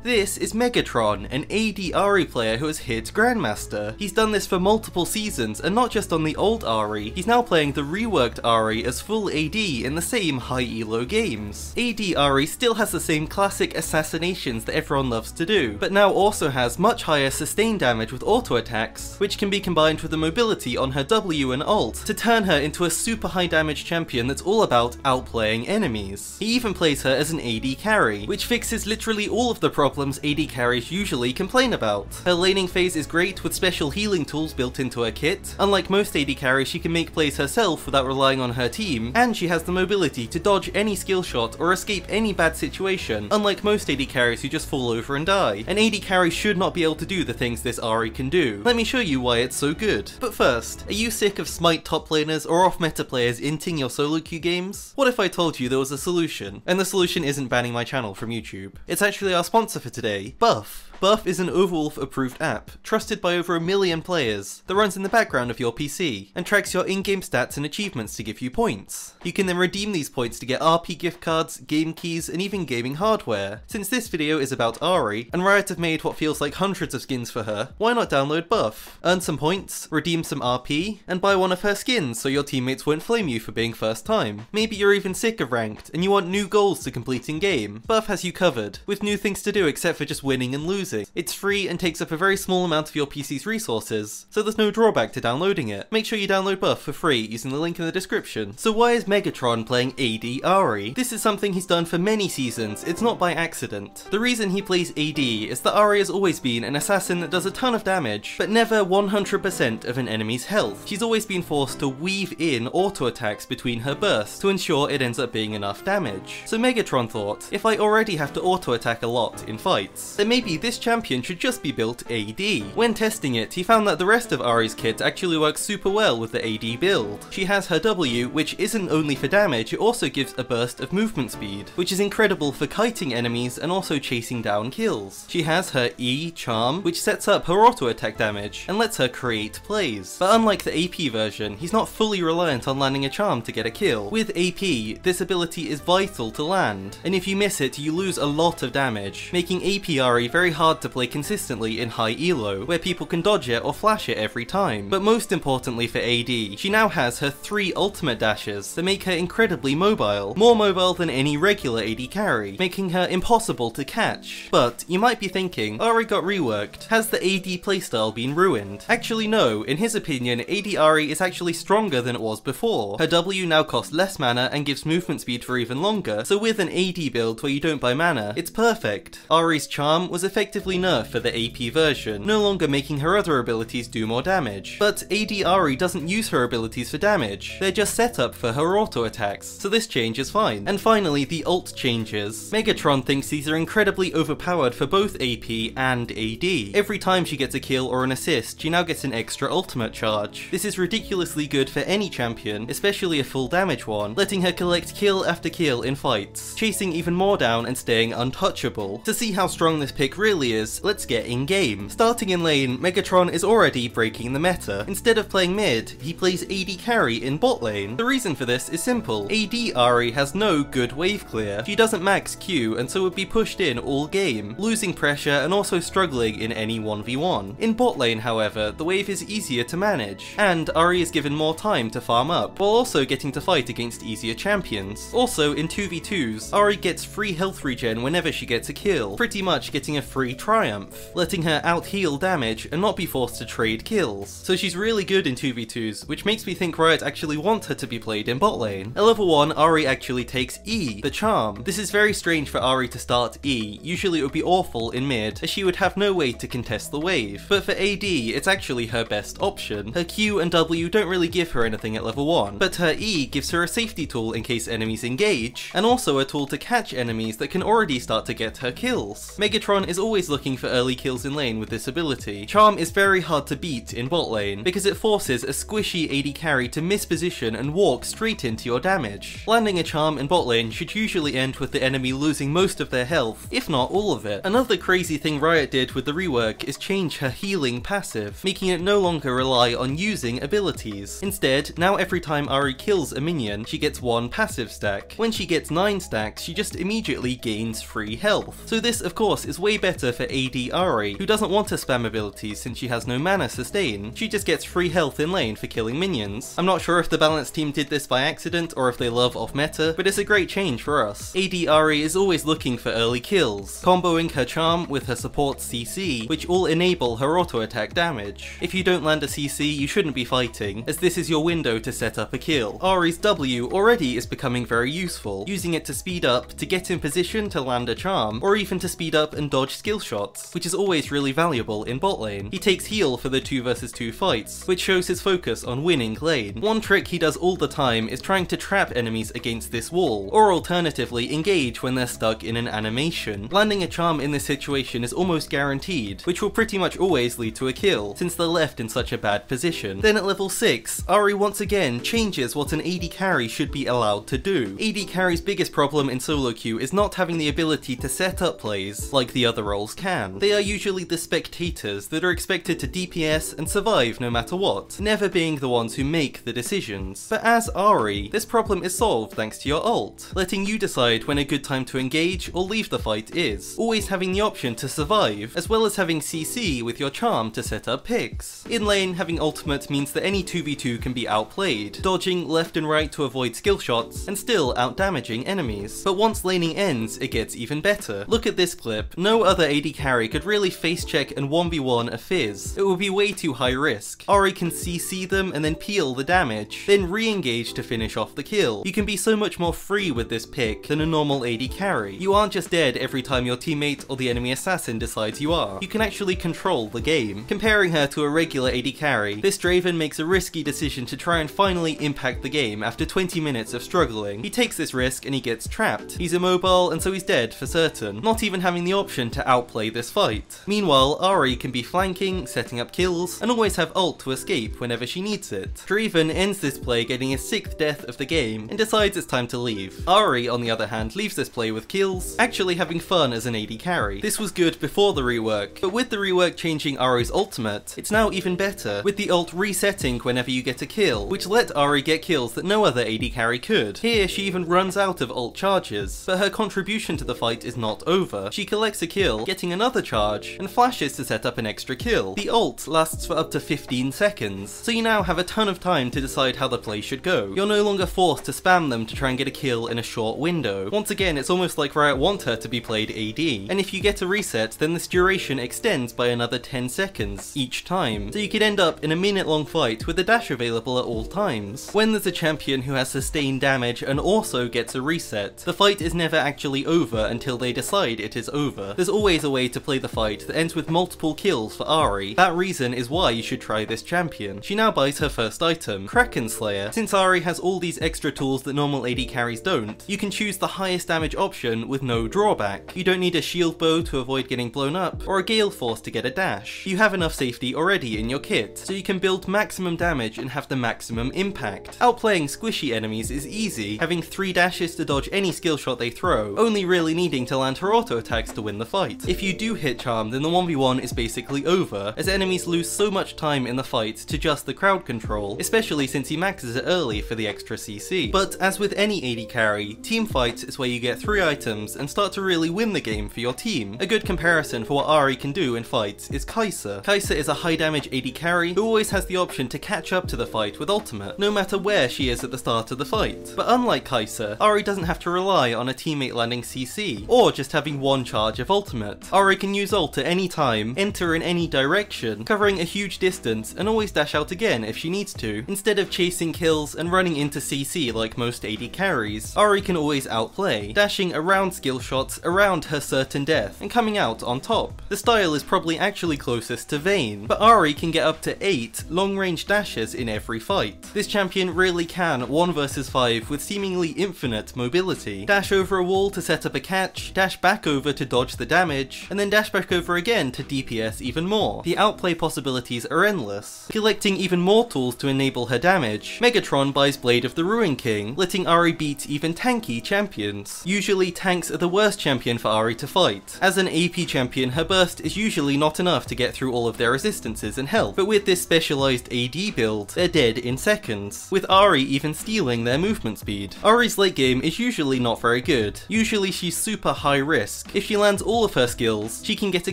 This is Megatron, an AD Ahri player who has hit Grandmaster. He's done this for multiple seasons, and not just on the old Ahri, he's now playing the reworked Ahri as full AD in the same high elo games. AD Ahri still has the same classic assassinations that everyone loves to do, but now also has much higher sustained damage with auto attacks, which can be combined with the mobility on her W and ult to turn her into a super high damage champion that's all about outplaying enemies. He even plays her as an AD carry, which fixes literally all of the problems AD carries usually complain about. Her laning phase is great with special healing tools built into her kit. Unlike most AD carries, she can make plays herself without relying on her team, and she has the mobility to dodge any skill shot or escape any bad situation, unlike most AD carries who just fall over and die. An AD carry should not be able to do the things this Ahri can do. Let me show you why it's so good. But first, are you sick of smite top laners or off-meta players inting your solo queue games? What if I told you there was a solution? And the solution isn't banning my channel from YouTube. It's actually our sponsor for today, Buff. Buff is an Overwolf approved app, trusted by over 1 million players, that runs in the background of your PC, and tracks your in-game stats and achievements to give you points. You can then redeem these points to get RP gift cards, game keys, and even gaming hardware. Since this video is about Ahri, and Riot have made what feels like hundreds of skins for her, why not download Buff? Earn some points, redeem some RP, and buy one of her skins so your teammates won't flame you for being first time. Maybe you're even sick of ranked, and you want new goals to complete in game. Buff has you covered, with new things to do except for just winning and losing. It's free and takes up a very small amount of your PC's resources, so there's no drawback to downloading it. Make sure you download Buff for free using the link in the description. So why is Megatron playing AD Ahri? This is something he's done for many seasons, it's not by accident. The reason he plays AD is that Ahri has always been an assassin that does a ton of damage, but never 100% of an enemy's health. She's always been forced to weave in auto attacks between her bursts to ensure it ends up being enough damage. So Megatron thought, if I already have to auto attack a lot in fights, then maybe this champion should just be built AD. When testing it, he found that the rest of Ahri's kit actually works super well with the AD build. She has her W, which isn't only for damage, it also gives a burst of movement speed, which is incredible for kiting enemies and also chasing down kills. She has her E, Charm, which sets up her auto attack damage and lets her create plays. But unlike the AP version, he's not fully reliant on landing a charm to get a kill. With AP, this ability is vital to land, and if you miss it, you lose a lot of damage, making AP Ahri very hard to play consistently in high elo, where people can dodge it or flash it every time. But most importantly for AD, she now has her 3 ultimate dashes that make her incredibly mobile, more mobile than any regular AD carry, making her impossible to catch. But you might be thinking, Ahri got reworked, has the AD playstyle been ruined? Actually no, in his opinion AD Ahri is actually stronger than it was before. Her W now costs less mana and gives movement speed for even longer, so with an AD build where you don't buy mana, it's perfect. Ahri's charm was effectively nerfed for the AP version, no longer making her other abilities do more damage. But AD Ahri doesn't use her abilities for damage, they're just set up for her auto attacks, so this change is fine. And finally, the ult changes. Megatron thinks these are incredibly overpowered for both AP and AD. Every time she gets a kill or an assist, she now gets an extra ultimate charge. This is ridiculously good for any champion, especially a full damage one, letting her collect kill after kill in fights, chasing even more down and staying untouchable. To see how strong this pick really is, let's get in-game. Starting in lane, Megatron is already breaking the meta. Instead of playing mid, he plays AD carry in bot lane. The reason for this is simple. AD Ahri has no good wave clear. She doesn't max Q and so would be pushed in all game, losing pressure and also struggling in any 1v1. In bot lane, however, the wave is easier to manage, and Ahri is given more time to farm up, while also getting to fight against easier champions. Also, in 2v2s, Ahri gets free health regen whenever she gets a kill, pretty much getting a free triumph, letting her out-heal damage and not be forced to trade kills. So she's really good in 2v2s, which makes me think Riot actually want her to be played in bot lane. At level 1, Ahri actually takes E, the charm. This is very strange for Ahri to start E, usually it would be awful in mid, as she would have no way to contest the wave. But for AD, it's actually her best option. Her Q and W don't really give her anything at level 1, but her E gives her a safety tool in case enemies engage, and also a tool to catch enemies that can already start to get her kills. Megatron is always always looking for early kills in lane with this ability. Charm is very hard to beat in bot lane, because it forces a squishy AD carry to miss position and walk straight into your damage. Landing a charm in bot lane should usually end with the enemy losing most of their health, if not all of it. Another crazy thing Riot did with the rework is change her healing passive, making it no longer rely on using abilities. Instead, now every time Ahri kills a minion, she gets 1 passive stack. When she gets 9 stacks, she just immediately gains free health. So this of course is way better for AD Ahri, who doesn't want to spam abilities since she has no mana sustain. She just gets free health in lane for killing minions. I'm not sure if the balance team did this by accident or if they love off meta, but it's a great change for us. AD Ahri is always looking for early kills, comboing her charm with her support CC, which all enable her auto attack damage. If you don't land a CC, you shouldn't be fighting, as this is your window to set up a kill. Ahri's W already is becoming very useful, using it to speed up, to get in position to land a charm, or even to speed up and dodge skill shots, which is always really valuable in bot lane. He takes heal for the 2 vs 2 fights, which shows his focus on winning lane. One trick he does all the time is trying to trap enemies against this wall, or alternatively engage when they're stuck in an animation. Landing a charm in this situation is almost guaranteed, which will pretty much always lead to a kill, since they're left in such a bad position. Then at level 6, Ahri once again changes what an AD carry should be allowed to do. AD carry's biggest problem in solo queue is not having the ability to set up plays like the other roles can. They are usually the spectators that are expected to DPS and survive no matter what, never being the ones who make the decisions. But as Ahri, this problem is solved thanks to your ult, letting you decide when a good time to engage or leave the fight is, always having the option to survive, as well as having CC with your charm to set up picks. In lane, having ultimate means that any 2v2 can be outplayed, dodging left and right to avoid skill shots, and still outdamaging enemies. But once laning ends, it gets even better. Look at this clip. No other AD carry could really face check and 1v1 a Fizz. It would be way too high risk. Ahri can CC them and then peel the damage, then re-engage to finish off the kill. You can be so much more free with this pick than a normal AD carry. You aren't just dead every time your teammate or the enemy assassin decides you are. You can actually control the game. Comparing her to a regular AD carry, this Draven makes a risky decision to try and finally impact the game after 20 minutes of struggling. He takes this risk and he gets trapped. He's immobile and so he's dead for certain, not even having the option to outplay this fight. Meanwhile, Ahri can be flanking, setting up kills, and always have ult to escape whenever she needs it. Draven ends this play getting his 6th death of the game and decides it's time to leave. Ahri, on the other hand, leaves this play with kills, actually having fun as an AD carry. This was good before the rework, but with the rework changing Ahri's ultimate, it's now even better, with the ult resetting whenever you get a kill, which let Ahri get kills that no other AD carry could. Here, she even runs out of ult charges, but her contribution to the fight is not over. She collects a kill, getting another charge, and flashes to set up an extra kill. The ult lasts for up to 15 seconds, so you now have a ton of time to decide how the play should go. You're no longer forced to spam them to try and get a kill in a short window. Once again, it's almost like Riot want her to be played AD, and if you get a reset, then this duration extends by another 10 seconds each time, so you could end up in a minute-long fight with a dash available at all times. When there's a champion who has sustained damage and also gets a reset, the fight is never actually over until they decide it is over. There's always a way to play the fight that ends with multiple kills for Ahri. That reason is why you should try this champion. She now buys her first item, Kraken Slayer. Since Ahri has all these extra tools that normal AD carries don't, you can choose the highest damage option with no drawback. You don't need a shield bow to avoid getting blown up, or a Gale Force to get a dash. You have enough safety already in your kit, so you can build maximum damage and have the maximum impact. Outplaying squishy enemies is easy, having 3 dashes to dodge any skill shot they throw, only really needing to land her auto attacks to win the fight. If you do hit charm, then the 1v1 is basically over, as enemies lose so much time in the fight to just the crowd control, especially since he maxes it early for the extra CC. But as with any AD carry, teamfight is where you get 3 items and start to really win the game for your team. A good comparison for what Ahri can do in fights is Kai'Sa. Kai'Sa is a high damage AD carry who always has the option to catch up to the fight with ultimate, no matter where she is at the start of the fight. But unlike Kai'Sa, Ahri doesn't have to rely on a teammate landing CC, or just having 1 charge of ultimate. Ahri can use ult at any time, enter in any direction, covering a huge distance, and always dash out again if she needs to, instead of chasing kills and running into CC like most AD carries. Ahri can always outplay, dashing around skill shots around her certain death, and coming out on top. The style is probably actually closest to Vayne, but Ahri can get up to 8 long-range dashes in every fight. This champion really can 1 vs 5 with seemingly infinite mobility. Dash over a wall to set up a catch, dash back over to dodge the damage, damage, and then dash back over again to DPS even more. The outplay possibilities are endless. Collecting even more tools to enable her damage, Megatron buys Blade of the Ruin King, letting Ahri beat even tanky champions. Usually tanks are the worst champion for Ahri to fight. As an AP champion, her burst is usually not enough to get through all of their resistances and health, but with this specialized AD build, they're dead in seconds, with Ahri even stealing their movement speed. Ahri's late game is usually not very good. Usually she's super high risk. If she lands all of her skills, she can get a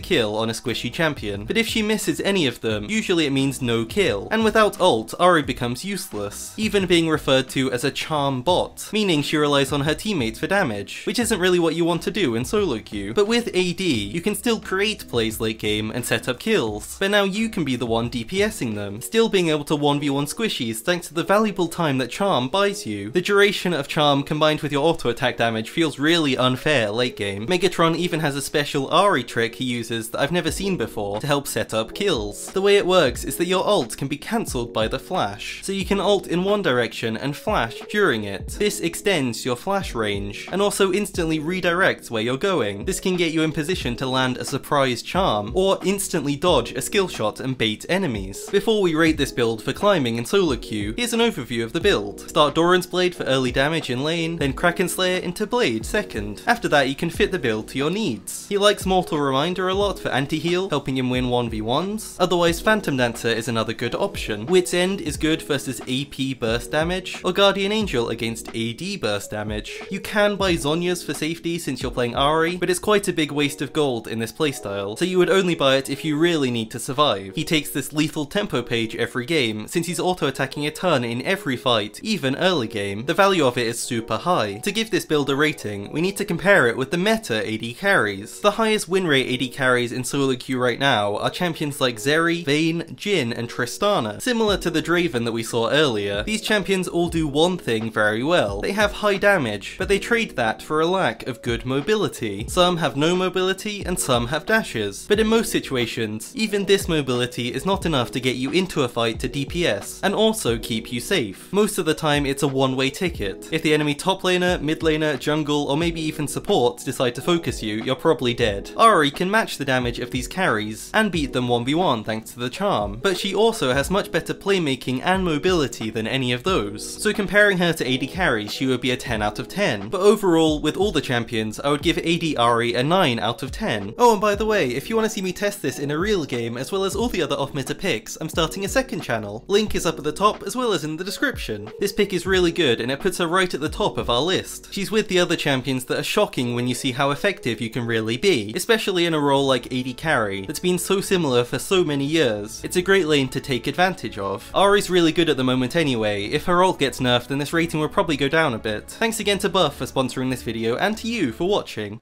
kill on a squishy champion, but if she misses any of them, usually it means no kill, and without ult, Ahri becomes useless, even being referred to as a charm bot, meaning she relies on her teammates for damage, which isn't really what you want to do in solo queue. But with AD, you can still create plays late game and set up kills, but now you can be the one DPSing them, still being able to 1v1 squishies thanks to the valuable time that charm buys you. The duration of charm combined with your auto attack damage feels really unfair late game. Megatron even has a special Ahri trick he uses that I've never seen before to help set up kills. The way it works is that your ult can be cancelled by the flash, so you can ult in one direction and flash during it. This extends your flash range, and also instantly redirects where you're going. This can get you in position to land a surprise charm, or instantly dodge a skill shot and bait enemies. Before we rate this build for climbing and solo queue, here's an overview of the build. Start Doran's Blade for early damage in lane, then Kraken Slayer into Blade second. After that you can fit the build to your needs. He likes Mortal Reminder a lot for anti-heal, helping him win 1v1s. Otherwise Phantom Dancer is another good option. Wit's End is good versus AP burst damage, or Guardian Angel against AD burst damage. You can buy Zhonya's for safety since you're playing Ahri, but it's quite a big waste of gold in this playstyle, so you would only buy it if you really need to survive. He takes this lethal tempo page every game, since he's auto-attacking a ton in every fight, even early game. The value of it is super high. To give this build a rating, we need to compare it with the meta AD carries. The highest win rate AD carries in solo queue right now are champions like Zeri, Vayne, Jhin, and Tristana. Similar to the Draven that we saw earlier, these champions all do one thing very well. They have high damage, but they trade that for a lack of good mobility. Some have no mobility and some have dashes, but in most situations, even this mobility is not enough to get you into a fight to DPS, and also keep you safe. Most of the time it's a one-way ticket. If the enemy top laner, mid laner, jungle, or maybe even support decide to focus you, you're probably dead. Ahri can match the damage of these carries, and beat them 1v1 thanks to the charm, but she also has much better playmaking and mobility than any of those. So comparing her to AD carries, she would be a 10 out of 10, but overall, with all the champions, I would give AD Ahri a 9 out of 10. Oh, and by the way, if you want to see me test this in a real game, as well as all the other off-meta picks, I'm starting a second channel. Link is up at the top, as well as in the description. This pick is really good, and it puts her right at the top of our list. She's with the other champions that are shocking when you see how effective you can really be, especially in a role like AD carry, that's been so similar for so many years. It's a great lane to take advantage of. Ahri's really good at the moment anyway. If her ult gets nerfed, then this rating will probably go down a bit. Thanks again to Buff for sponsoring this video, and to you for watching.